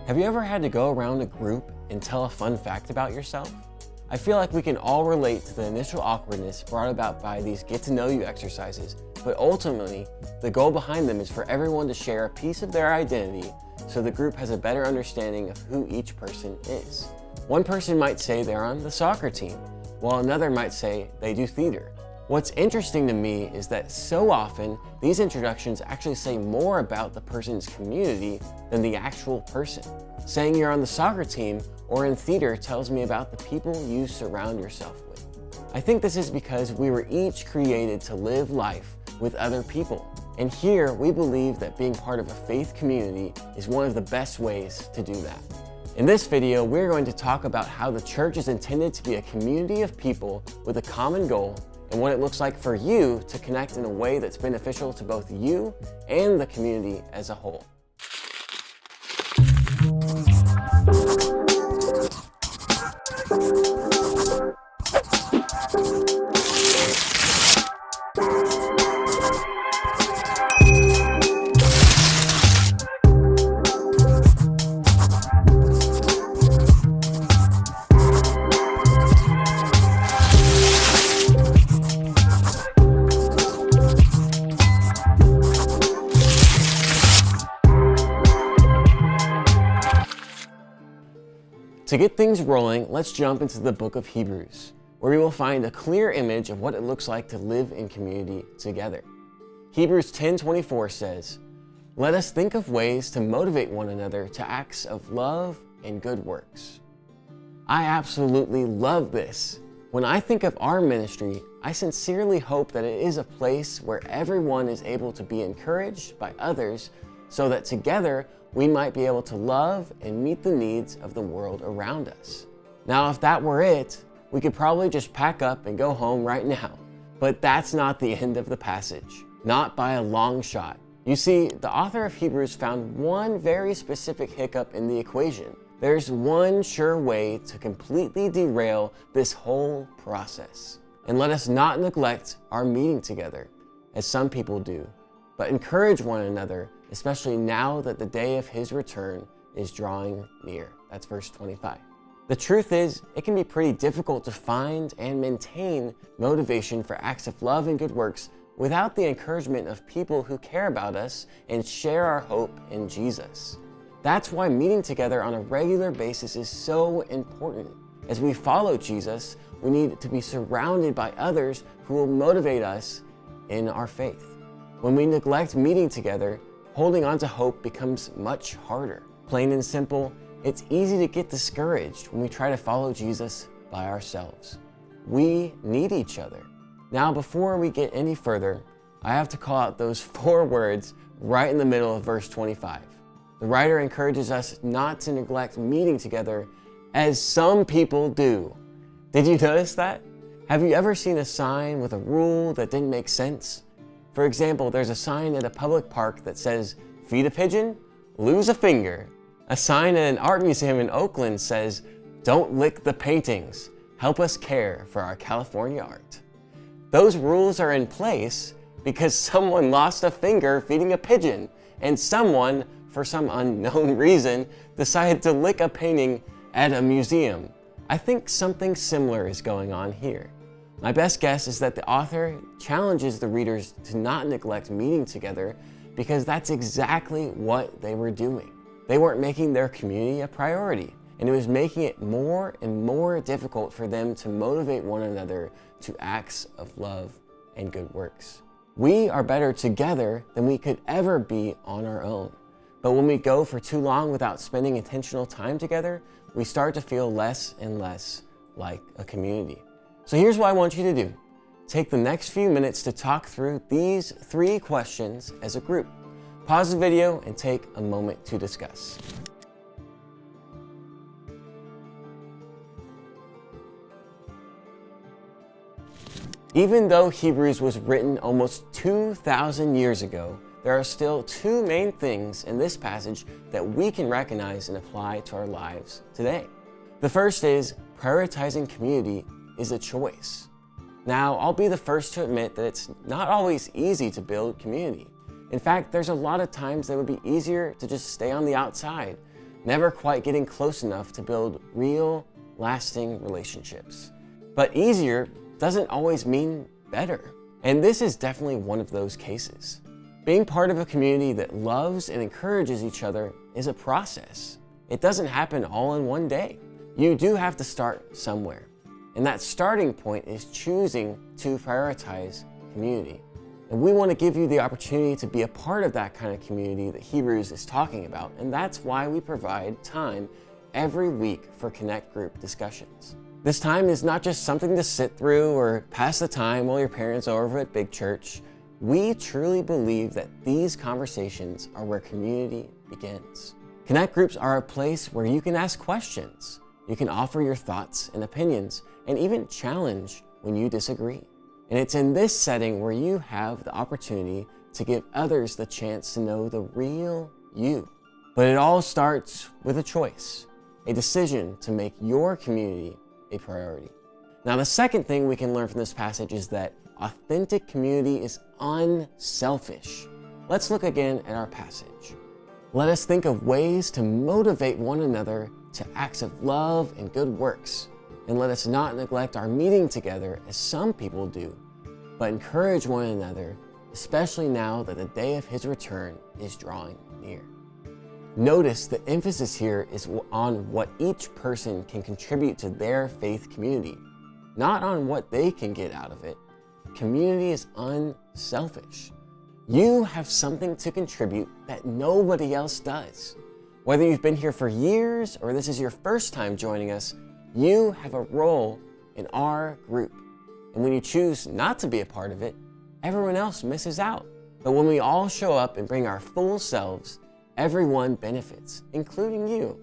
Have you ever had to go around a group and tell a fun fact about yourself? I feel like we can all relate to the initial awkwardness brought about by these get-to-know-you exercises, but ultimately, the goal behind them is for everyone to share a piece of their identity so the group has a better understanding of who each person is. One person might say they're on the soccer team, while another might say they do theater. What's interesting to me is that so often, these introductions actually say more about the person's community than the actual person. Saying you're on the soccer team or in theater tells me about the people you surround yourself with. I think this is because we were each created to live life with other people. And here, we believe that being part of a faith community is one of the best ways to do that. In this video, we're going to talk about how the church is intended to be a community of people with a common goal and what it looks like for you to connect in a way that's beneficial to both you and the community as a whole. To get things rolling, let's jump into the book of Hebrews, where we will find a clear image of what it looks like to live in community together. Hebrews 10:24 says, "Let us think of ways to motivate one another to acts of love and good works." I absolutely love this. When I think of our ministry, I sincerely hope that it is a place where everyone is able to be encouraged by others so that together we might be able to love and meet the needs of the world around us. Now, if that were it, we could probably just pack up and go home right now. But that's not the end of the passage, not by a long shot. You see, the author of Hebrews found one very specific hiccup in the equation. There's one sure way to completely derail this whole process. And let us not neglect our meeting together, as some people do, but encourage one another, especially now that the day of his return is drawing near. That's verse 25. The truth is, it can be pretty difficult to find and maintain motivation for acts of love and good works without the encouragement of people who care about us and share our hope in Jesus. That's why meeting together on a regular basis is so important. As we follow Jesus, we need to be surrounded by others who will motivate us in our faith. When we neglect meeting together, holding on to hope becomes much harder. Plain and simple, it's easy to get discouraged when we try to follow Jesus by ourselves. We need each other. Now, before we get any further, I have to call out those 4 words right in the middle of verse 25. The writer encourages us not to neglect meeting together as some people do. Did you notice that? Have you ever seen a sign with a rule that didn't make sense? For example, there's a sign at a public park that says, "Feed a pigeon, lose a finger." A sign at an art museum in Oakland says, "Don't lick the paintings, help us care for our California art." Those rules are in place because someone lost a finger feeding a pigeon, and someone, for some unknown reason, decided to lick a painting at a museum. I think something similar is going on here. My best guess is that the author challenges the readers to not neglect meeting together because that's exactly what they were doing. They weren't making their community a priority, and it was making it more and more difficult for them to motivate one another to acts of love and good works. We are better together than we could ever be on our own. But when we go for too long without spending intentional time together, we start to feel less and less like a community. So here's what I want you to do. Take the next few minutes to talk through these 3 questions as a group. Pause the video and take a moment to discuss. Even though Hebrews was written almost 2,000 years ago, there are still 2 main things in this passage that we can recognize and apply to our lives today. The first is prioritizing community is a choice. Now, I'll be the first to admit that it's not always easy to build community. In fact, there's a lot of times that it would be easier to just stay on the outside, never quite getting close enough to build real, lasting relationships. But easier doesn't always mean better. And this is definitely one of those cases. Being part of a community that loves and encourages each other is a process. It doesn't happen all in one day. You do have to start somewhere. And that starting point is choosing to prioritize community. And we want to give you the opportunity to be a part of that kind of community that Hebrews is talking about. And that's why we provide time every week for Connect group discussions. This time is not just something to sit through or pass the time while your parents are over at big church. We truly believe that these conversations are where community begins. Connect groups are a place where you can ask questions. You can offer your thoughts and opinions and even challenge when you disagree. And it's in this setting where you have the opportunity to give others the chance to know the real you. But it all starts with a choice, a decision to make your community a priority. Now, the second thing we can learn from this passage is that authentic community is unselfish. Let's look again at our passage. Let us think of ways to motivate one another to acts of love and good works. And let us not neglect our meeting together as some people do, but encourage one another, especially now that the day of his return is drawing near. Notice the emphasis here is on what each person can contribute to their faith community, not on what they can get out of it. Community is unselfish. You have something to contribute that nobody else does. Whether you've been here for years or this is your first time joining us, you have a role in our group. And when you choose not to be a part of it, everyone else misses out. But when we all show up and bring our full selves, everyone benefits, including you.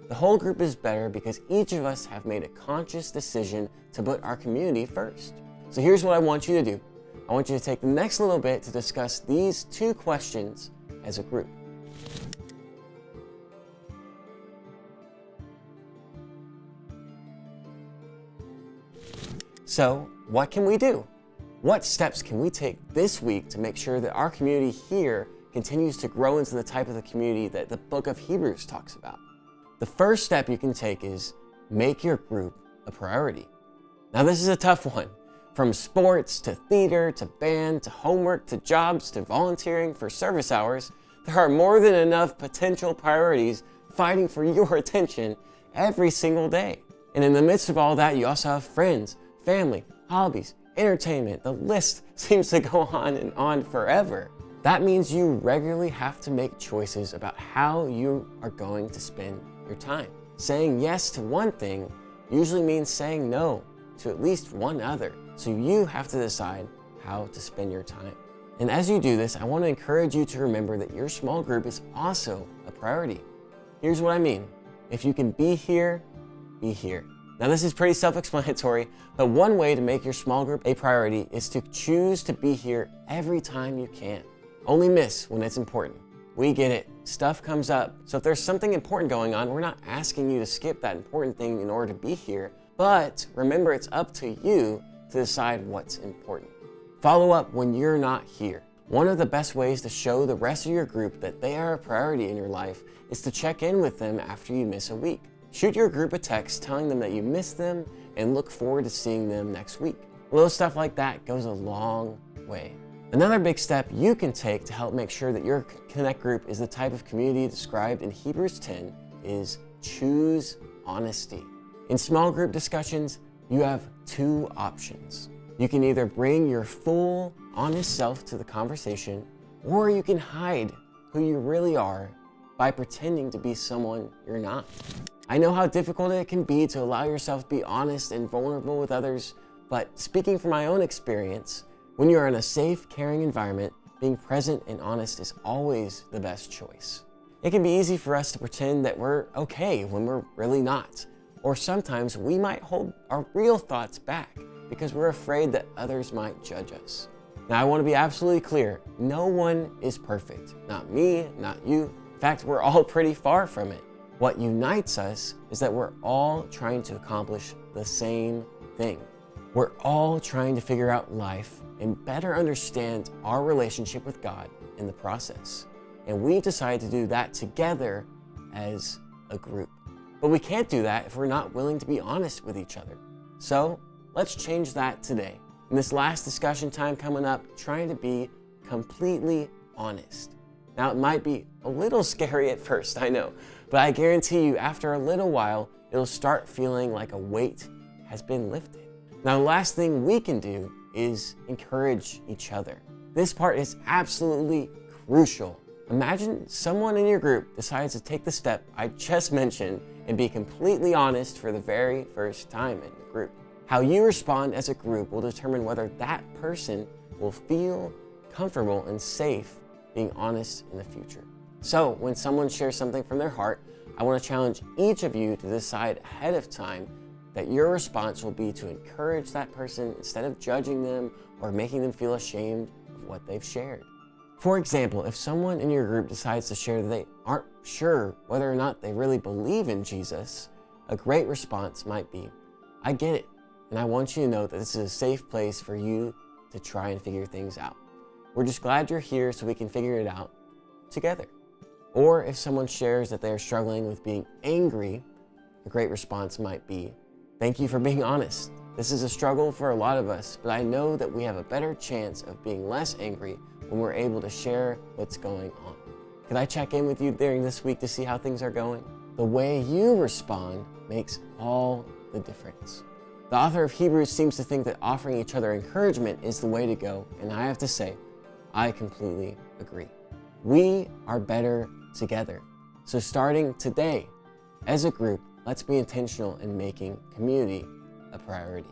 The whole group is better because each of us have made a conscious decision to put our community first. So here's what I want you to do. I want you to take the next little bit to discuss these two questions as a group. So, what can we do? What steps can we take this week to make sure that our community here continues to grow into the type of the community that the book of Hebrews talks about? The first step you can take is make your group a priority. Now, this is a tough one. From sports to theater to band to homework to jobs to volunteering for service hours, there are more than enough potential priorities fighting for your attention every single day. And in the midst of all that, you also have friends, family, hobbies, entertainment. The list seems to go on and on forever. That means you regularly have to make choices about how you are going to spend your time. Saying yes to one thing usually means saying no to at least one other. So you have to decide how to spend your time. And as you do this, I want to encourage you to remember that your small group is also a priority. Here's what I mean. If you can be here, be here. Now, this is pretty self-explanatory, but one way to make your small group a priority is to choose to be here every time you can. Only miss when it's important. We get it. Stuff comes up. So if there's something important going on, we're not asking you to skip that important thing in order to be here, but remember it's up to you to decide what's important. Follow up when you're not here. One of the best ways to show the rest of your group that they are a priority in your life is to check in with them after you miss a week. Shoot your group a text telling them that you miss them and look forward to seeing them next week. Little stuff like that goes a long way. Another big step you can take to help make sure that your Connect group is the type of community described in Hebrews 10 is choose honesty. In small group discussions, you have two options. You can either bring your full, honest self to the conversation, or you can hide who you really are by pretending to be someone you're not. I know how difficult it can be to allow yourself to be honest and vulnerable with others, but speaking from my own experience, when you are in a safe, caring environment, being present and honest is always the best choice. It can be easy for us to pretend that we're okay when we're really not, or sometimes we might hold our real thoughts back because we're afraid that others might judge us. Now, I want to be absolutely clear, no one is perfect. Not me, not you. In fact, we're all pretty far from it. What unites us is that we're all trying to accomplish the same thing. We're all trying to figure out life and better understand our relationship with God in the process. And we've decided to do that together as a group. But we can't do that if we're not willing to be honest with each other. So let's change that today. In this last discussion time coming up, trying to be completely honest. Now, it might be a little scary at first, I know, but I guarantee you after a little while, it'll start feeling like a weight has been lifted. Now, the last thing we can do is encourage each other. This part is absolutely crucial. Imagine someone in your group decides to take the step I just mentioned and be completely honest for the very first time in the group. How you respond as a group will determine whether that person will feel comfortable and safe being honest in the future. So when someone shares something from their heart, I want to challenge each of you to decide ahead of time that your response will be to encourage that person instead of judging them or making them feel ashamed of what they've shared. For example, if someone in your group decides to share that they aren't sure whether or not they really believe in Jesus, a great response might be, "I get it, and I want you to know that this is a safe place for you to try and figure things out. We're just glad you're here so we can figure it out together." Or if someone shares that they are struggling with being angry, a great response might be, "Thank you for being honest. This is a struggle for a lot of us, but I know that we have a better chance of being less angry when we're able to share what's going on. Could I check in with you during this week to see how things are going?" The way you respond makes all the difference. The author of Hebrews seems to think that offering each other encouragement is the way to go, and I have to say, I completely agree. We are better together. So starting today, as a group, let's be intentional in making community a priority.